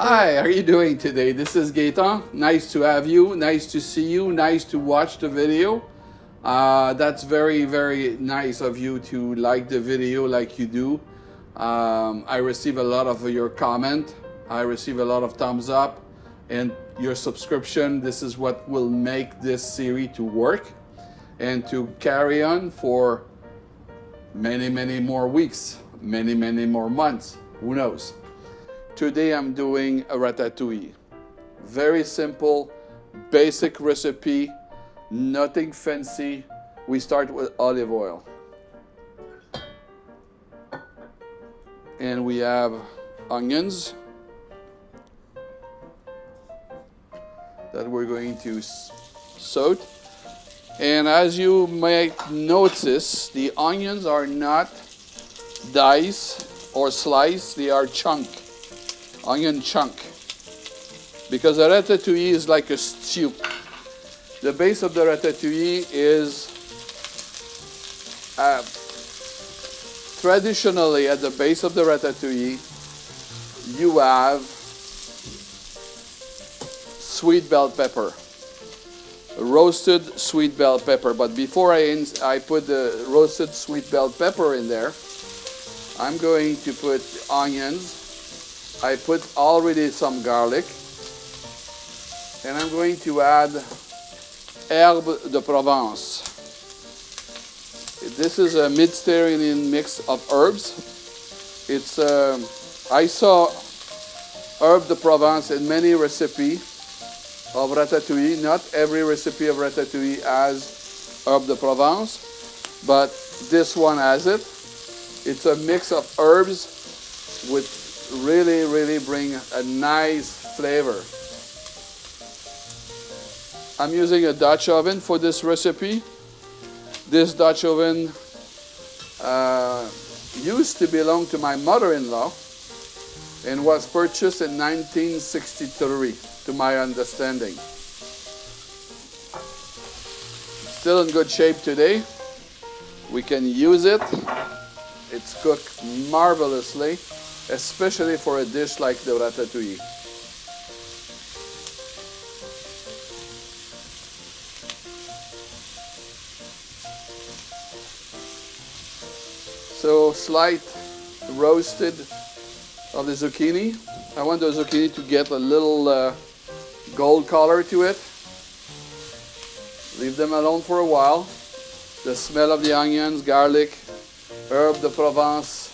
Hi, how are you doing today? This is Gaëtan. Nice to have you. Nice to see you. Nice to watch the video. That's very, very nice of you to like the video like you do. I receive a lot of your comment. I receive a lot of thumbs up and your subscription. This is what will make this series to work and to carry on for many, many more weeks, many, many more months. Who knows? Today I'm doing a ratatouille. Very simple, basic recipe, nothing fancy. We start with olive oil. And we have onions that we're going to saute. And as you might notice, the onions are not diced or sliced, they are onion chunk. Because a ratatouille is like a stew. The base of the ratatouille is traditionally at the base of the ratatouille, you have sweet bell pepper. Roasted sweet bell pepper. But before I put the roasted sweet bell pepper in there, I'm going to put onions. I put already some garlic. And I'm going to add herbe de Provence. This is a Mediterranean mix of herbs. It's I saw herbe de Provence in many recipes of ratatouille. Not every recipe of ratatouille has herbe de Provence, but this one has it. It's a mix of herbs with really bring a nice flavor. I'm using a Dutch oven for this recipe. This Dutch oven used to belong to my mother-in-law and was purchased in 1963, to my understanding. Still in good shape today. We can use it. It's cooked marvelously, especially for a dish like the ratatouille. So slight roasted of the zucchini. I want the zucchini to get a little gold color to it. Leave them alone for a while. The smell of the onions, garlic, herbe de Provence,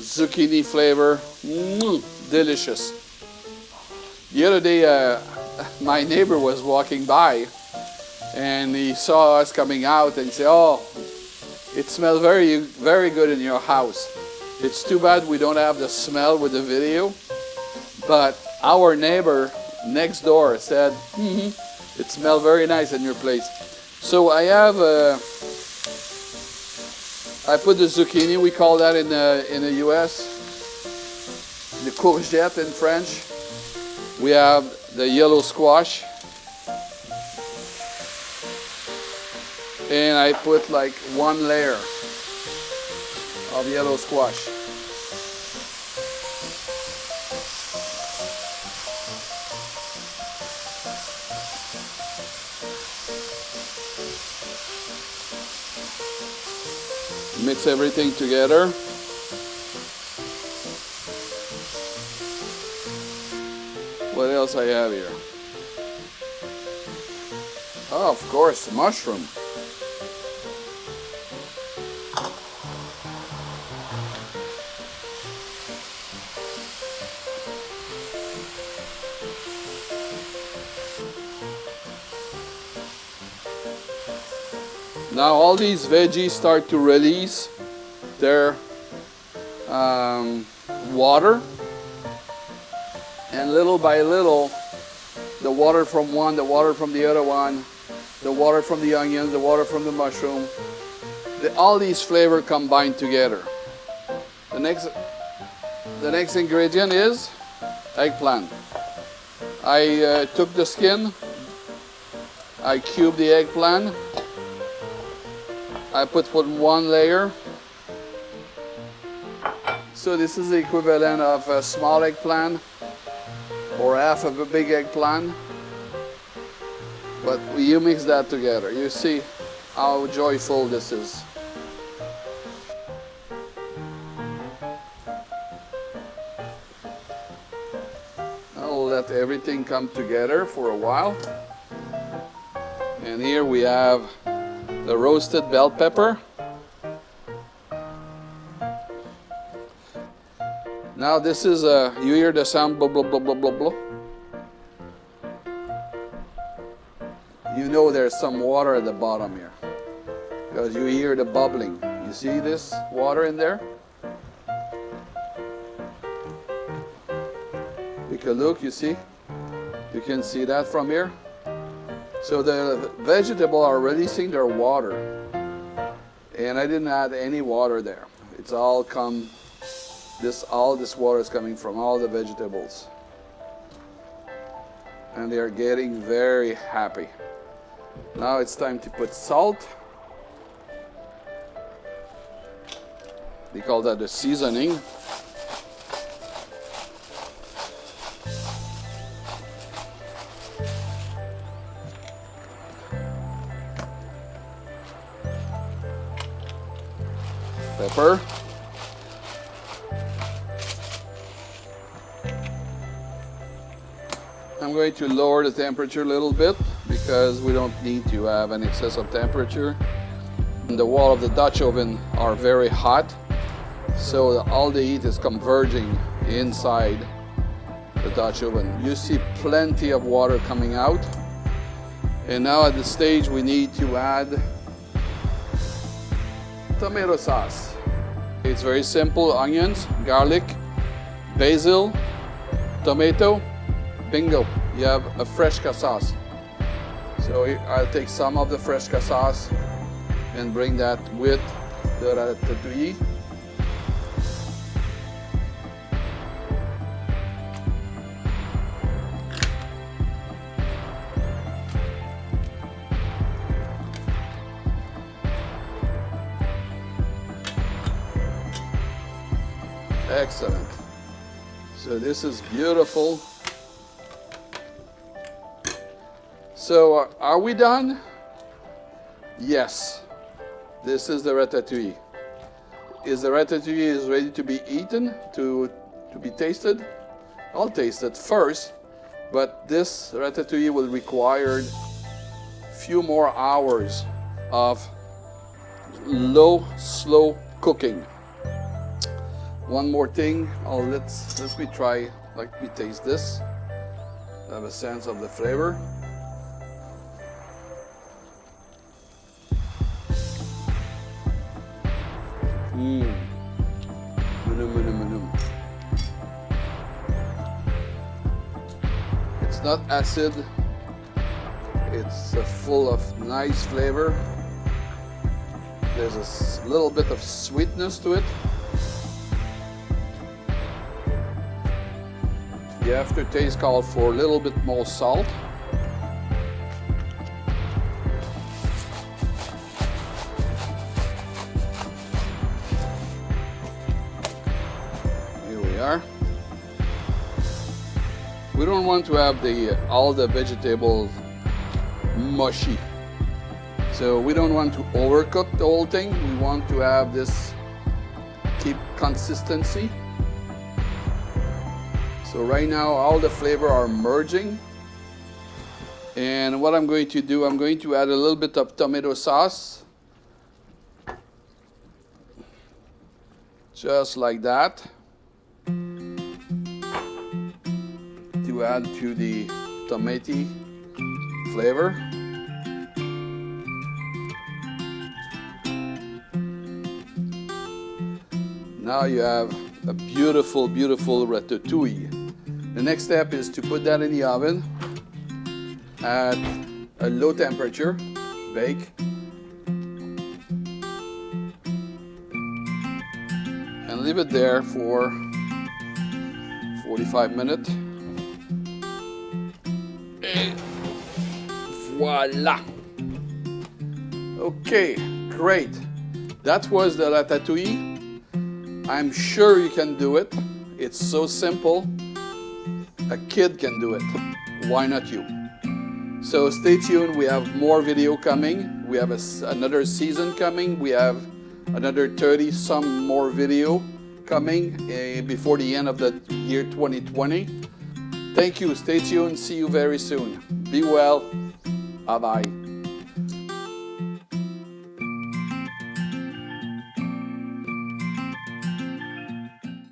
zucchini flavor, delicious. The other day, my neighbor was walking by and he saw us coming out and said, "Oh, it smells very, very good in your house. It's too bad we don't have the smell with the video." But our neighbor next door said, "It smells very nice in your place." So I have, I put the zucchini. We call that in the U.S. the courgette in French. We have the yellow squash. And I put like one layer of yellow squash. Mix everything together. What else I have here? Oh, of course, mushroom. Now all these veggies start to release their water, and little by little, the water from one, the water from the other one, the water from the onions, the water from the mushroom, all these flavors combine together. The next ingredient is eggplant. I took the skin, I cubed the eggplant, I put one layer, So this is the equivalent of a small eggplant or half of a big eggplant. But you mix that together. You see how joyful this is. I'll let everything come together for a while. And here we have the roasted bell pepper. Now this is you hear the sound blah blah blah blah blah blah. You know there's some water at the bottom here because you hear the bubbling. You see this water in there? Take a look, you see? You can see that from here. So the vegetables are releasing their water. And I didn't add any water there. It's all all this water is coming from all the vegetables. And they are getting very happy. Now it's time to put salt. They call that the seasoning. Pepper. I'm going to lower the temperature a little bit because we don't need to have an excess of temperature. The wall of the Dutch oven are very hot, so all the heat is converging inside the Dutch oven. You see plenty of water coming out. And now at this stage we need to add tomato sauce. It's very simple: onions, garlic, basil, tomato. Bingo, you have a fresca sauce. So I'll take some of the fresca sauce and bring that with the ratatouille. Excellent. So this is beautiful. So are we done? Yes. This is the ratatouille. Is the ratatouille ready to be eaten, to be tasted? I'll taste it first, but this ratatouille will require a few more hours of slow cooking. One more thing, let me try, let me taste this. Have a sense of the flavor. It's not acid, it's full of nice flavor. There's a little bit of sweetness to it. The aftertaste called for a little bit more salt. We don't want to have all the vegetables mushy. So we don't want to overcook the whole thing. We want to have this, keep consistency. So right now all the flavor are merging. And what I'm going to do, I'm going to add a little bit of tomato sauce. Just like that. To add to the tomato flavor. Now you have a beautiful, beautiful ratatouille. The next step is to put that in the oven at a low temperature, bake, and leave it there for 45 minutes. Voila! Okay, great. That was the ratatouille. I'm sure you can do it. It's so simple. A kid can do it. Why not you? So stay tuned. We have more video coming. We have another season coming. We have another 30 some more video coming before the end of the year 2020. Thank you. Stay tuned. See you very soon. Be well. Bye-bye.